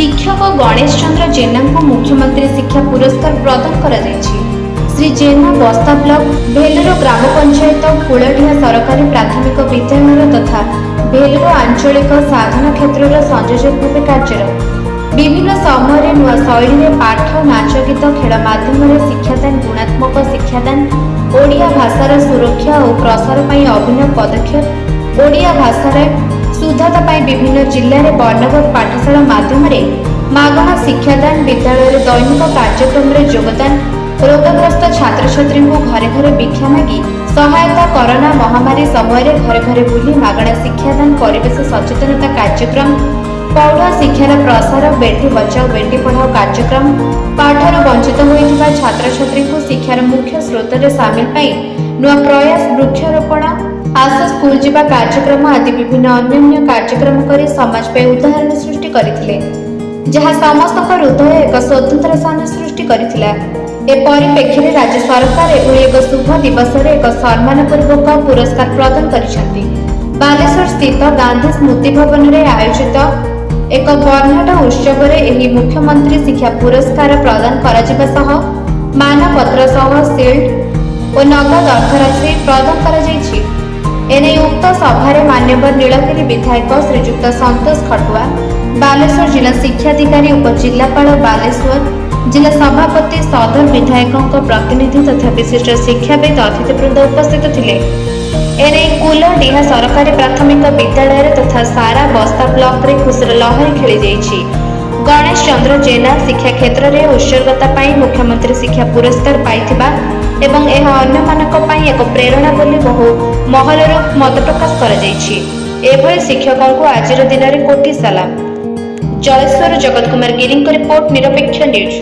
शिक्षक गणेश चंद्र जेना को मुख्यमंत्री शिक्षा पुरस्कार प्रदान करा जायछि। श्री जेना बस्ता ब्लॉक भेलरो ग्राम पंचायत कुलडिया सरकारी प्राथमिक विद्यालय तथा भेलरो आंचलिक साधना क्षेत्र संयोजक भाव कार्यरत। विभिन्न समय नुआ शैली पाठ नाच गीत खेल माध्यम शिक्षादान गुणात्मक शिक्षादान ओडिया भाषार सुरक्षा और प्रसार पर अभिनव पदक्षेप ओडिया भाषार शुद्धता पर विभिन्न जिले में वर्णबोध पाठशाला माध्यम मागणा शिक्षादान विद्यालय दैनिक कार्यक्रम में योगदान रोगग्रस्त छात्र छात्री को घरे घरे भिक्षा मागी सहायता कोरोना महामारी समय घरे घरे बुली मागणा शिक्षादान परिवेश सचेतनता कार्यक्रम पौढ़ शिक्षार प्रसार बेटी बचाओ बेटी पढ़ाओ कार्यक्रम पाठर वंचित होइथिबा छात्र छात्री को शिक्षार मुख्य स्रोत रे शामिल पाई नुआ प्रयास वृक्षरोपण आशा स्कूल जीवा कार्यक्रम आदि विभिन्न अन्य कार्यक्रम करी समाज पे उदाहरण सृष्टि करथिले जहाँ समस्त हृदय एक स्वतंत्र स्थान सृष्टि करथिला। ए परिप्रेक्षी रे राज्य सरकार एभली एक शुभ दिवस रे एक सम्मानपूर्वक पुरस्कार प्रदान करिसेंती। बालेश्वर स्थित गांधी स्मृति भवन रे आयोजित एक वर्णट उत्सव रे एही मुख्यमंत्री शिक्षा पुरस्कार प्रदान कराजिबा सह मानपत्र सह शिल्ड और नगद अर्थराशि प्रदान करा जायछि। एने उक्त सभारे मान्यवर नीलगिरी विधायक श्रीजुक्त संतोष खटुआ बालेश्वर जिला शिक्षाधिकारी उपजिल्लापाल बालेश्वर जिला सभापति सदर विधायकों प्रतिनिधि तथा विशिष्ट शिक्षाविद अतिथिवृंद उपस्थित थिले। एने कुलडिहा सरकारी प्राथमिक विद्यालय तथा सारा बस्ता ब्लॉक रे खुशीर लहरी खेली जाइछि। गणेश चंद्र जेना शिक्षा क्षेत्र में उत्सर्गता पाई मुख्यमंत्री शिक्षा पुरस्कार पाइथिबा एवं यह अन्य मानक पाई एक प्रेरणा बोली बहु महलर मत प्रकाश करा जाइछि। एभली शिक्षकों को आज दिन में कोटि सलाम। जलेश्वर जगत कुमार गिरी रिपोर्ट निरपेक्ष न्यूज।